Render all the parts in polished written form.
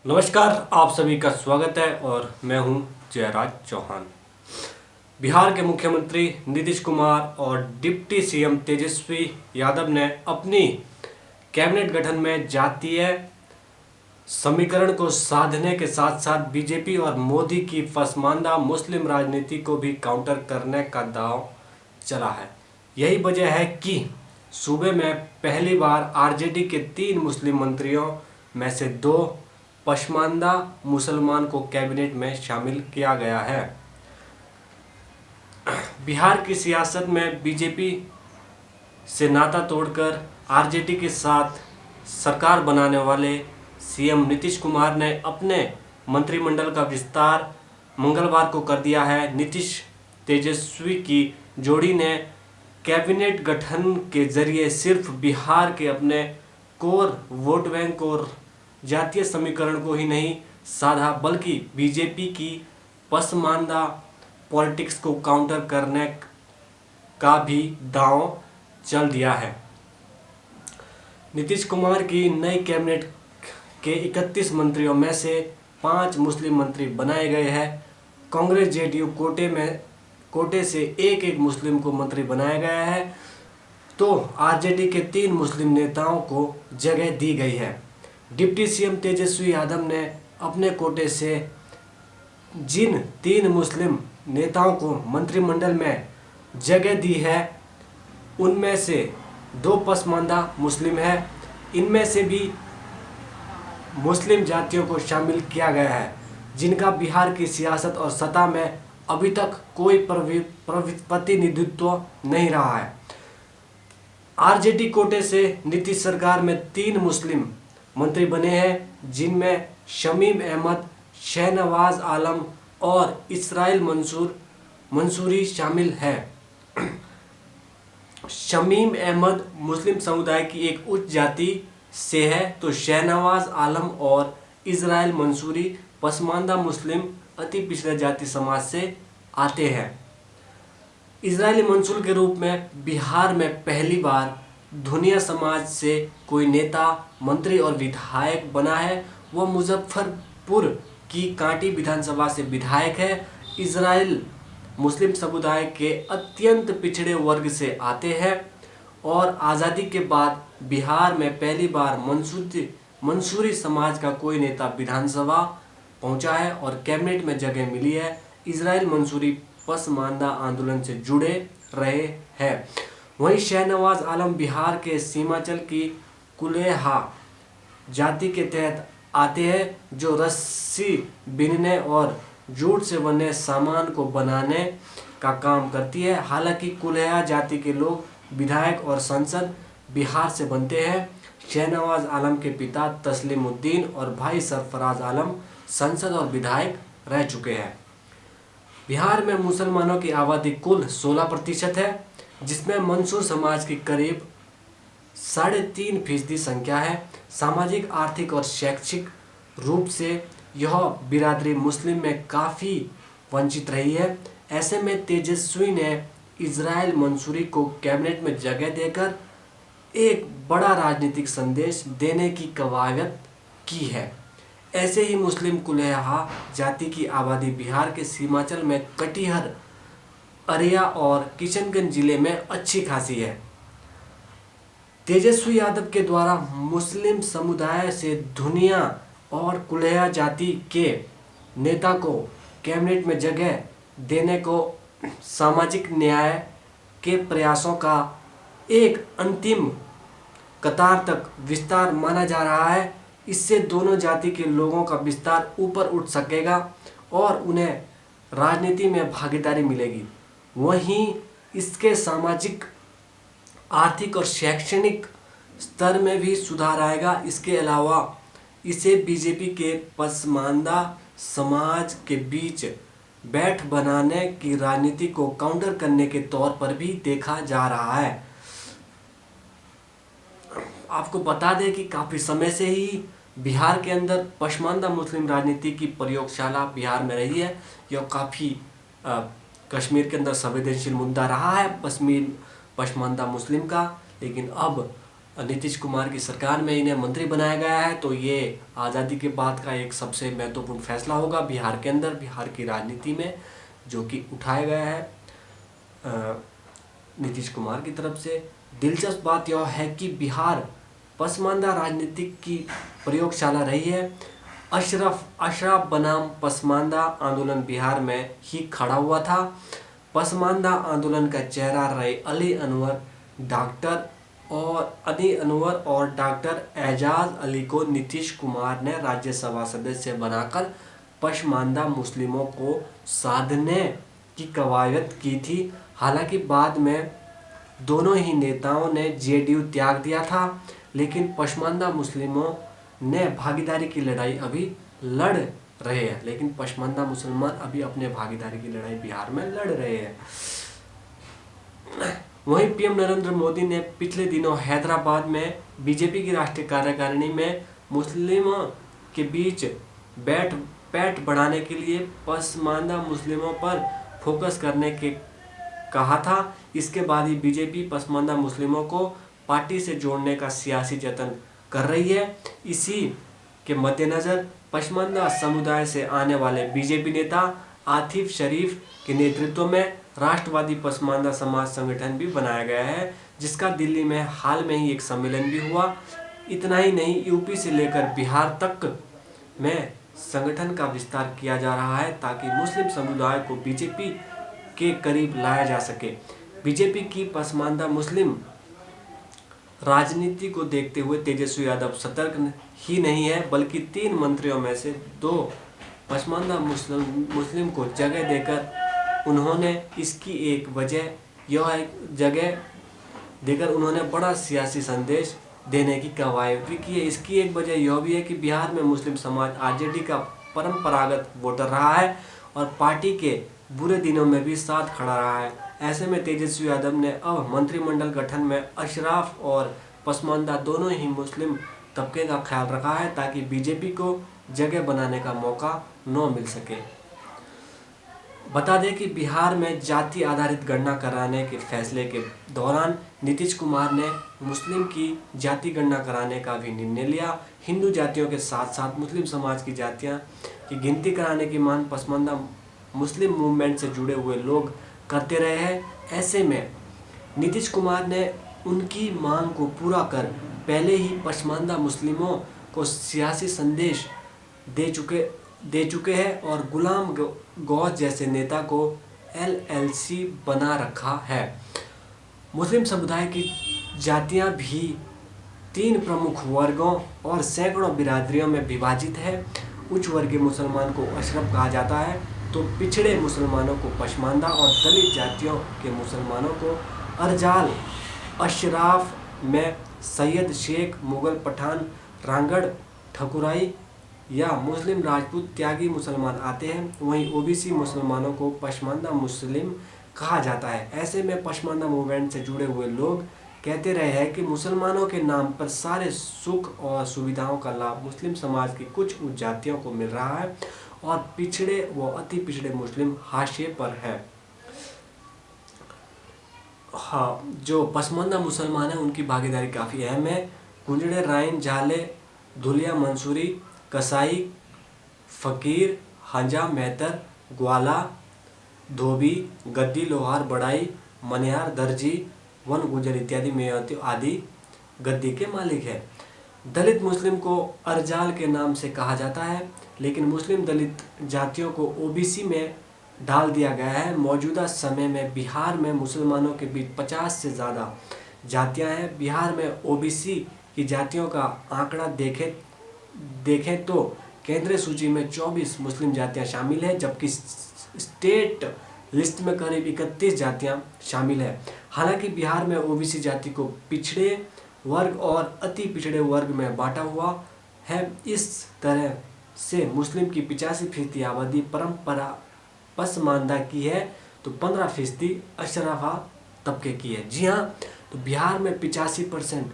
नमस्कार, आप सभी का स्वागत है और मैं हूं जयराज चौहान। बिहार के मुख्यमंत्री नीतीश कुमार और डिप्टी सीएम तेजस्वी यादव ने अपनी कैबिनेट गठन में जातीय समीकरण को साधने के साथ साथ बीजेपी और मोदी की पसमानदा मुस्लिम राजनीति को भी काउंटर करने का दांव चला है। यही वजह है कि सूबे में पहली बार आरजेडी के 3 मुस्लिम मंत्रियों में से 2 पसमानदा मुसलमान को कैबिनेट में शामिल किया गया है। बिहार की सियासत में बीजेपी से नाता तोड़कर आरजेडी के साथ सरकार बनाने वाले सीएम नीतीश कुमार ने अपने मंत्रिमंडल का विस्तार मंगलवार को कर दिया है। नीतीश तेजस्वी की जोड़ी ने कैबिनेट गठन के जरिए सिर्फ बिहार के अपने कोर वोट बैंक और जातीय समीकरण को ही नहीं साधा, बल्कि बीजेपी की पसमानदा पॉलिटिक्स को काउंटर करने का भी दांव चल दिया है। नीतीश कुमार की नई कैबिनेट के 31 मंत्रियों में से 5 मुस्लिम मंत्री बनाए गए हैं। कांग्रेस जेडीयू कोटे से एक मुस्लिम को मंत्री बनाया गया है, तो आरजेडी के 3 मुस्लिम नेताओं को जगह दी गई है। डिप्टी सीएम तेजस्वी यादव ने अपने कोटे से जिन 3 मुस्लिम नेताओं को मंत्रिमंडल में जगह दी है, उनमें से 2 पसमानदा मुस्लिम है। इनमें से भी मुस्लिम जातियों को शामिल किया गया है, जिनका बिहार की सियासत और सत्ता में अभी तक कोई प्रतिनिधित्व नहीं रहा है। आरजेडी कोटे से नीतीश सरकार में 3 मुस्लिम मंत्री बने हैं, जिनमें शमीम अहमद, शहनवाज आलम और इसराइल मंसूरी शामिल है। शमीम अहमद मुस्लिम समुदाय की एक उच्च जाति से है, तो शहनवाज आलम और इसराइल मंसूरी पसमानदा मुस्लिम अति पिछड़े जाति समाज से आते हैं। इजरायली मंसूर के रूप में बिहार में पहली बार धुनिया समाज से कोई नेता, मंत्री और विधायक बना है। वह मुजफ्फरपुर की कांटी विधानसभा से विधायक है। इजराइल मुस्लिम समुदाय के अत्यंत पिछड़े वर्ग से आते हैं और आज़ादी के बाद बिहार में पहली बार मंसूरी समाज का कोई नेता विधानसभा पहुंचा है और कैबिनेट में जगह मिली है। इजराइल मंसूरी पसमानदा आंदोलन से जुड़े रहे हैं। वहीं शहनवाज आलम बिहार के सीमांचल की कुलेहा जाति के तहत आते हैं, जो रस्सी बीनने और जूट से बने सामान को बनाने का काम करती है। हालांकि कुलेहा जाति के लोग विधायक और सांसद बिहार से बनते हैं। शहनवाज आलम के पिता तस्लीमुद्दीन और भाई सरफराज आलम सांसद और विधायक रह चुके हैं। बिहार में मुसलमानों की आबादी कुल 16% है, जिसमें मंसूर समाज की करीब 3.5% संख्या है। सामाजिक, आर्थिक और शैक्षिक रूप से यह बिरादरी मुस्लिम में काफ़ी वंचित रही है। ऐसे में तेजस्वी ने इजराइल मंसूरी को कैबिनेट में जगह देकर एक बड़ा राजनीतिक संदेश देने की कवायद की है। ऐसे ही मुस्लिम कुलेहा जाति की आबादी बिहार के सीमांचल में कटिहार, अररिया और किशनगंज जिले में अच्छी खासी है। तेजस्वी यादव के द्वारा मुस्लिम समुदाय से धुनिया और कुलेहा जाति के नेता को कैबिनेट में जगह देने को सामाजिक न्याय के प्रयासों का एक अंतिम कतार तक विस्तार माना जा रहा है। इससे दोनों जाति के लोगों का विस्तार ऊपर उठ सकेगा और उन्हें राजनीति में भागीदारी मिलेगी। वहीं इसके सामाजिक, आर्थिक और शैक्षणिक स्तर में भी सुधार आएगा। इसके अलावा इसे बीजेपी के पसमानदा समाज के बीच बैठ बनाने की राजनीति को काउंटर करने के तौर पर भी देखा जा रहा है। आपको बता दें कि काफ़ी समय से ही बिहार के अंदर पसमानदा मुस्लिम राजनीति की प्रयोगशाला बिहार में रही है। यह काफ़ी कश्मीर के अंदर संवेदनशील मुद्दा रहा है पसमानदा मुस्लिम का, लेकिन अब नीतीश कुमार की सरकार में इन्हें मंत्री बनाया गया है। तो ये आज़ादी के बाद का एक सबसे महत्वपूर्ण फैसला होगा बिहार के अंदर, बिहार की राजनीति में, जो कि उठाया गया है नीतीश कुमार की तरफ से। दिलचस्प बात यह है कि बिहार पसमानदा राजनीति की प्रयोगशाला रही है। अशराफ बनाम पसमानदा आंदोलन बिहार में ही खड़ा हुआ था। पसमानदा आंदोलन का चेहरा रहे अली अनवर और डॉक्टर एजाज अली को नीतीश कुमार ने राज्यसभा सदस्य बनाकर पसमानदा मुस्लिमों को साधने की कवायद की थी। हालांकि बाद में दोनों ही नेताओं ने जेडीयू त्याग दिया था, लेकिन पसमानदा मुस्लिमों ने भागीदारी की लड़ाई अभी लड़ रहे हैं। लेकिन पसमानदा मुसलमान अभी अपने भागीदारी की लड़ाई बिहार में लड़ रहे हैं। वहीं पीएम नरेंद्र मोदी ने पिछले दिनों हैदराबाद में बीजेपी की राष्ट्रीय कार्यकारिणी में मुस्लिमों के बीच पैठ बढ़ाने के लिए पसमानदा मुस्लिमों पर फोकस करने के कहा था। इसके बाद ही बीजेपी पसमानदा मुस्लिमों को पार्टी से जोड़ने का सियासी जतन कर रही है। इसी के मद्देनज़र पसमानदा समुदाय से आने वाले बीजेपी नेता आतिफ शरीफ के नेतृत्व में राष्ट्रवादी पसमानदा समाज संगठन भी बनाया गया है, जिसका दिल्ली में हाल में ही एक सम्मेलन भी हुआ। इतना ही नहीं, यूपी से लेकर बिहार तक में संगठन का विस्तार किया जा रहा है ताकि मुस्लिम समुदाय को बीजेपी के करीब लाया जा सके। बीजेपी की पसमानदा मुस्लिम राजनीति को देखते हुए तेजस्वी यादव सतर्क ही नहीं है, बल्कि 3 मंत्रियों में से 2 पसमानदा मुस्लिम को जगह देकर उन्होंने उन्होंने बड़ा सियासी संदेश देने की कवायद भी की है। इसकी एक वजह यह भी है कि बिहार में मुस्लिम समाज आरजेडी का परंपरागत वोटर रहा है और पार्टी के बुरे दिनों में भी साथ खड़ा रहा है। ऐसे में तेजस्वी यादव ने अब मंत्रिमंडल गठन में अशराफ और पसमानदा दोनों ही मुस्लिम तबके का ख्याल रखा है ताकि बीजेपी को जगह बनाने का मौका न मिल सके। बता दें कि बिहार में जाति आधारित गणना कराने के फैसले के दौरान नीतीश कुमार ने मुस्लिम की जाति गणना कराने का भी निर्णय लिया। हिंदू जातियों के साथ साथ मुस्लिम समाज की जातियां की गिनती कराने की मांग पसमानदा मुस्लिम मूवमेंट से जुड़े हुए लोग करते रहे हैं। ऐसे में नीतीश कुमार ने उनकी मांग को पूरा कर पहले ही पसमानदा मुस्लिमों को सियासी संदेश दे चुके हैं और गुलाम गौस जैसे नेता को एलएलसी बना रखा है। मुस्लिम समुदाय की जातियां भी 3 प्रमुख वर्गों और सैकड़ों बिरादरियों में विभाजित है। उच्च वर्गीय मुसलमान को अशरफ कहा जाता है, तो पिछड़े मुसलमानों को पसमानदा और दलित जातियों के मुसलमानों को अरजाल। अशराफ में सैयद, शेख, मुगल, पठान, रांगड़, ठकुराई या मुस्लिम, राजपूत, त्यागी मुसलमान आते हैं। वहीं ओबीसी मुसलमानों को पसमानदा मुस्लिम कहा जाता है। ऐसे में पसमानदा मूवमेंट से जुड़े हुए लोग कहते रहे हैं कि मुसलमानों के नाम पर सारे सुख और सुविधाओं का लाभ मुस्लिम समाज की कुछ उच्च जातियों को मिल रहा है और पिछड़े व अति पिछड़े मुस्लिम हाशिए पर है। हाँ, जो पसमानदा मुसलमान हैं उनकी भागीदारी काफ़ी अहम है। कुंजड़े, राइन, झाले, धुलिया, मंसूरी, कसाई, फ़कीर, हंजा, मेहतर, ग्वाला, धोबी, गद्दी, लोहार, बड़ाई, मनिहार, दर्जी, वन गुजर इत्यादि मेहनती आदि गद्दी के मालिक है। दलित मुस्लिम को अरजाल के नाम से कहा जाता है, लेकिन मुस्लिम दलित जातियों को ओबीसी में डाल दिया गया है। मौजूदा समय में बिहार में मुसलमानों के बीच 50 से ज़्यादा जातियां हैं। बिहार में ओबीसी की जातियों का आंकड़ा देखें तो केंद्रीय सूची में 24 मुस्लिम जातियां शामिल हैं, जबकि स्टेट लिस्ट में करीब 31 जातियां शामिल हैं। हालांकि बिहार में ओबीसी जाति को पिछड़े वर्ग और अति पिछड़े वर्ग में बांटा हुआ है। इस तरह से मुस्लिम की 85% आबादी परंपरा पसमानदा की है, तो 15% अशराफा तबके की है। जी हाँ, तो बिहार में 85%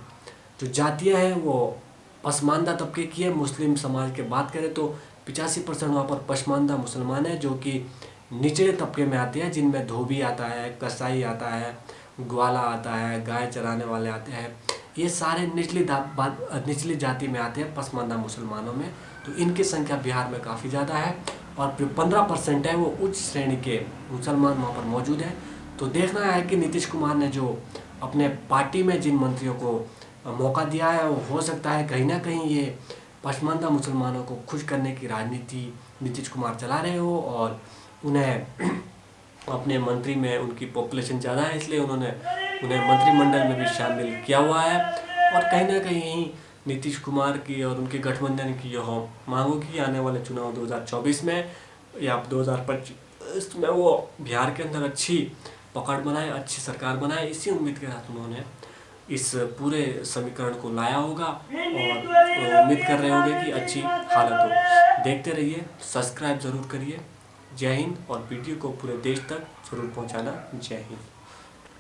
जो जातियाँ हैं वो पसमानदा तबके की है। मुस्लिम समाज की बात करें तो 85% वहाँ पर पसमानदा मुसलमान है, जो कि निचले तबके में आते हैं, जिनमें धोबी आता है, कसाई आता है, ग्वाला आता है, गाय चराने वाले आते हैं ये सारे निचली जाति में आते हैं, पसमानदा मुसलमानों में। तो इनकी संख्या बिहार में काफ़ी ज़्यादा है और 15% है वो उच्च श्रेणी के मुसलमान वहाँ पर मौजूद है। तो देखना है कि नीतीश कुमार ने जो अपने पार्टी में जिन मंत्रियों को मौका दिया है, वो हो सकता है कहीं ना कहीं ये पसमानदा मुसलमानों को खुश करने की राजनीति नीतीश कुमार चला रहे हो और उन्हें अपने मंत्री में उनकी पॉपुलेशन ज़्यादा है इसलिए उन्होंने उन्हें मंत्रिमंडल में भी शामिल किया हुआ है। और कहीं ना कहीं नीतीश कुमार की और उनके गठबंधन की यह मांग होगी आने वाले चुनाव 2024 में या 2025 में वो बिहार के अंदर अच्छी पकड़ बनाए, अच्छी सरकार बनाए। इसी उम्मीद के साथ उन्होंने इस पूरे समीकरण को लाया होगा और उम्मीद कर रहे होंगे कि अच्छी हालत हो। देखते रहिए, सब्सक्राइब ज़रूर करिए। जय हिंद। और वीडियो को पूरे देश तक जरूर पहुंचाना। जय हिंद।